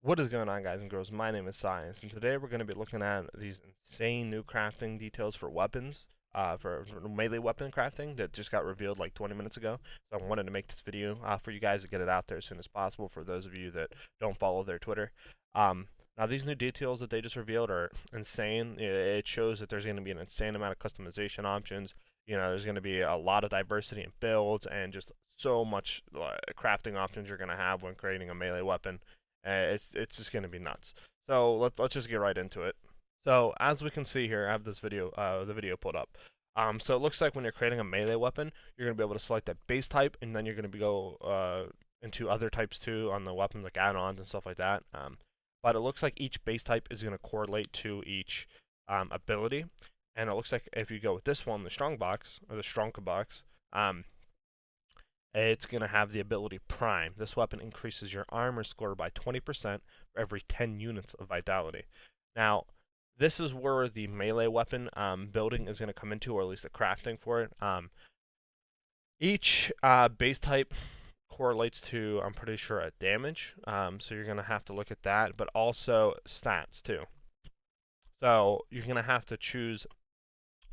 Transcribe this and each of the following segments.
What is going on, guys and girls? My name is Science, and today we're going to be looking at these insane new crafting details for weapons, for melee weapon crafting that just got revealed like 20 minutes ago. So I wanted to make this video for you guys to get it out there as soon as possible for those of you that don't follow their Twitter. Now, these new details that they just revealed are insane. It shows that there's going to be an insane amount of customization options. There's going to be a lot of diversity in builds and just so much crafting options you're going to have when creating a melee weapon. It's just going to be nuts. So let's just get right into it. So as we can see here, I have this video, the video pulled up. So it looks like when you're creating a melee weapon, you're going to be able to select that base type, and then you're going to go into other types too on the weapons, like add-ons and stuff like that. But it looks like each base type is going to correlate to each ability, and it looks like if you go with this one, the strong box or the Stronka box, it's going to have the ability Prime. This weapon increases your armor score by 20% for every 10 units of vitality. Now, this is where the melee weapon building is going to come into, or at least the crafting for it. Each base type correlates to, I'm pretty sure, a damage. So you're going to have to look at that, but also stats too. So you're going to have to choose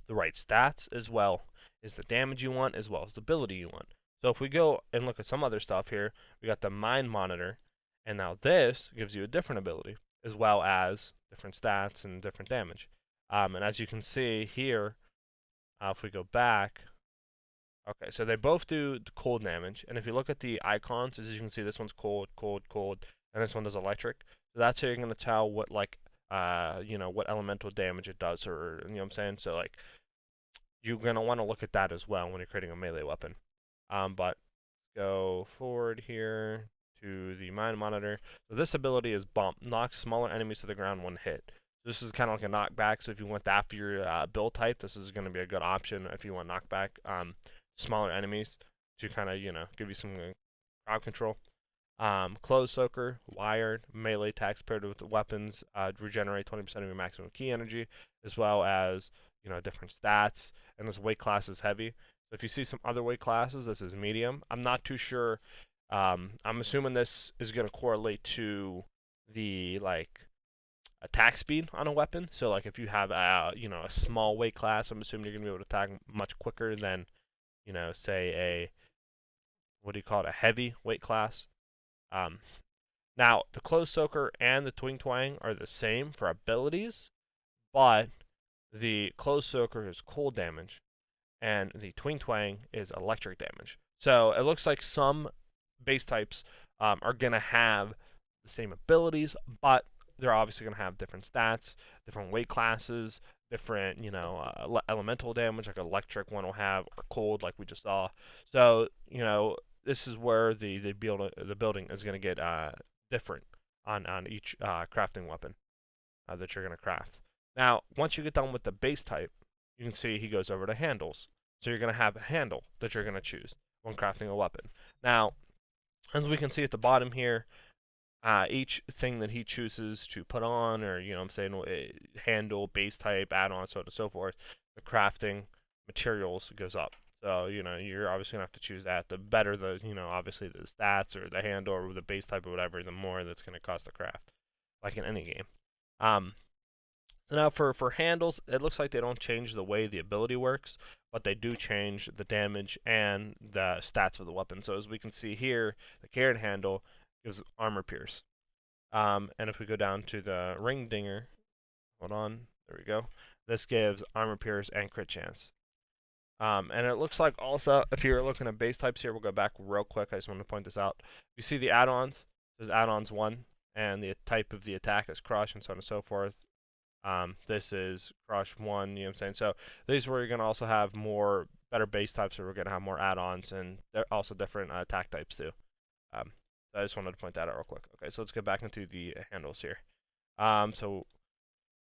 the right stats as well as the damage you want, as well as the ability you want. So if we go and look at some other stuff here, we got the Mind Monitor, and now this gives you a different ability, as well as different stats and different damage. And as you can see here, if we go back, okay, so they both do cold damage, and if you look at the icons, as you can see, this one's cold, cold, cold, and this one does electric. So that's how you're going to tell what, like, what elemental damage it does, or, you know what I'm saying? So, like, you're going to want to look at that as well when you're creating a melee weapon. But go forward here to the Mind Monitor. So this ability is Bump. Knocks smaller enemies to the ground one hit. This is kind of like a knockback, so if you want that for your build type, this is going to be a good option if you want knockback smaller enemies to kind of, give you some crowd control. Clothes Soaker, Wired, melee attacks paired with weapons regenerate 20% of your maximum key energy, as well as, different stats. And this weight class is heavy. So if you see some other weight classes, this is medium. I'm not too sure. I'm assuming this is going to correlate to the, like, attack speed on a weapon. So, like, if you have a small weight class, I'm assuming you're going to be able to attack much quicker than, say a, what do you call it, a heavy weight class. Um, Now, the Clothes Soaker and the Twing Twang are the same for abilities, but the Clothes Soaker is cold damage, and the Twing Twang is electric damage. So it looks like some base types are going to have the same abilities, but they're obviously going to have different stats, different weight classes, different, elemental damage, like electric one will have, or cold, like we just saw. So, this is where the building is going to get different on each crafting weapon that you're going to craft. Now, once you get done with the base type, you can see he goes over to handles. So you're going to have a handle that you're going to choose when crafting a weapon. Now, as we can see at the bottom here, each thing that he chooses to put on, or, I'm saying, handle, base type, add-on, so on and so forth, the crafting materials goes up. So, you're obviously going to have to choose that. The better the, obviously the stats or the handle or the base type or whatever, the more that's going to cost to craft, like in any game. So now for handles, it looks like they don't change the way the ability works, but they do change the damage and the stats of the weapon. So as we can see here, the carrot handle gives armor pierce. And if we go down to the ring dinger, hold on, there we go. This gives armor pierce and crit chance. And it looks like also, if you're looking at base types here, we'll go back real quick. I just want to point this out. You see the add-ons, there's add-ons 1, and the type of the attack is crush, and so on and so forth. This is crush 1, you know what I'm saying? So these where you're going to also have better base types, or we're going to have more add-ons, and they're also different attack types too. So I just wanted to point that out real quick. Okay, so let's get back into the handles here. So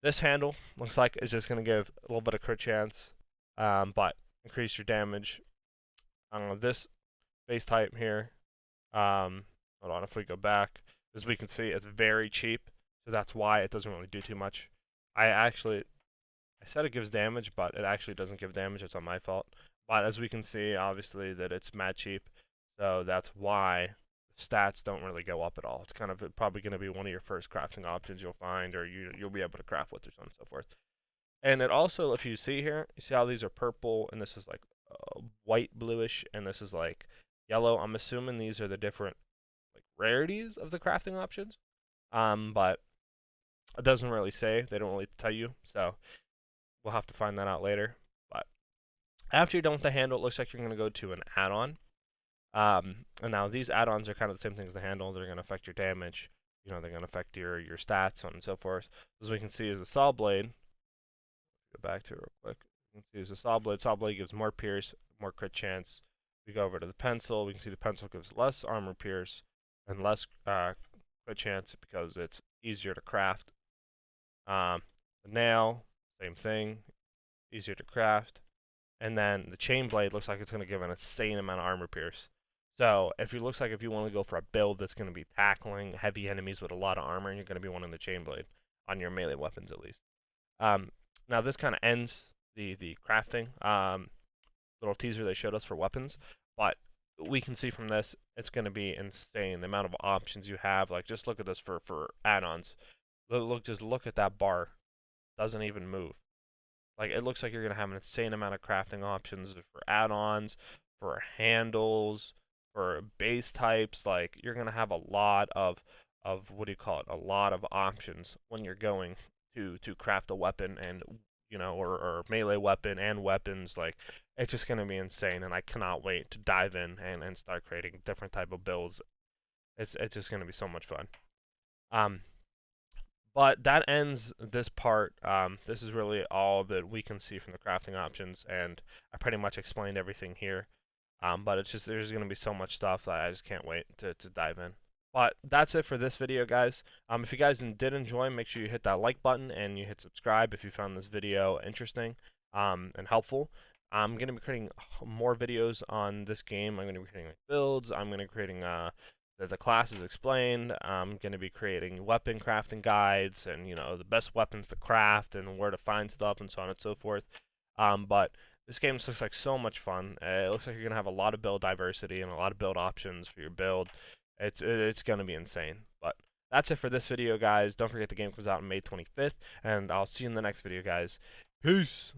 this handle looks like it's just going to give a little bit of crit chance, but increase your damage. This base type here, hold on, if we go back, as we can see, it's very cheap, so that's why it doesn't really do too much. I said it gives damage, but it actually doesn't give damage. It's on my fault. But as we can see, obviously, that it's mad cheap, so that's why stats don't really go up at all. It's kind of probably going to be one of your first crafting options you'll find, or you'll be able to craft with, or so on and so forth. And it also, if you see here, you see how these are purple, and this is like white bluish, and this is like yellow. I'm assuming these are the different like rarities of the crafting options. But it doesn't really say. They don't really tell you, so we'll have to find that out later. But after you're done with the handle, it looks like you're going to go to an add-on. And now these add-ons are kind of the same thing as the handle. They're going to affect your damage. You know, they're going to affect your stats, so on and so forth. As we can see, is the saw blade. Go back to it real quick. You can see is the saw blade. Saw blade gives more pierce, more crit chance. We go over to the pencil. We can see the pencil gives less armor pierce and less crit chance because it's easier to craft. The nail, same thing, easier to craft. And then the chain blade looks like it's going to give an insane amount of armor pierce. So if it looks like if you want to go for a build that's going to be tackling heavy enemies with a lot of armor, you're going to be wanting the chain blade on your melee weapons at least. Now this kind of ends the crafting little teaser they showed us for weapons, but we can see from this it's going to be insane the amount of options you have. Like just look at this for add-ons. Just look at that bar. Doesn't even move. Like it looks like you're gonna have an insane amount of crafting options for add-ons, for handles, for base types. Like you're gonna have a lot of what do you call it? A lot of options when you're going to craft a weapon and or melee weapon and weapons. Like it's just gonna be insane, and I cannot wait to dive in and start creating different type of builds. It's just gonna be so much fun. Um, but that ends this part. This is really all that we can see from the crafting options, and I pretty much explained everything here. But it's just there's going to be so much stuff that I just can't wait to dive in. But that's it for this video, guys. If you guys did enjoy, make sure you hit that like button and you hit subscribe if you found this video interesting and helpful. I'm going to be creating more videos on this game. I'm going to be creating builds. I'm going to be creating the classes explained. I'm going to be creating weapon crafting guides and the best weapons to craft and where to find stuff and so on and so forth. But this game looks like so much fun. It looks like you're going to have a lot of build diversity and a lot of build options for your build. It's going to be insane. But that's it for this video, guys. Don't forget the game comes out on May 25th, and I'll see you in the next video, guys. Peace!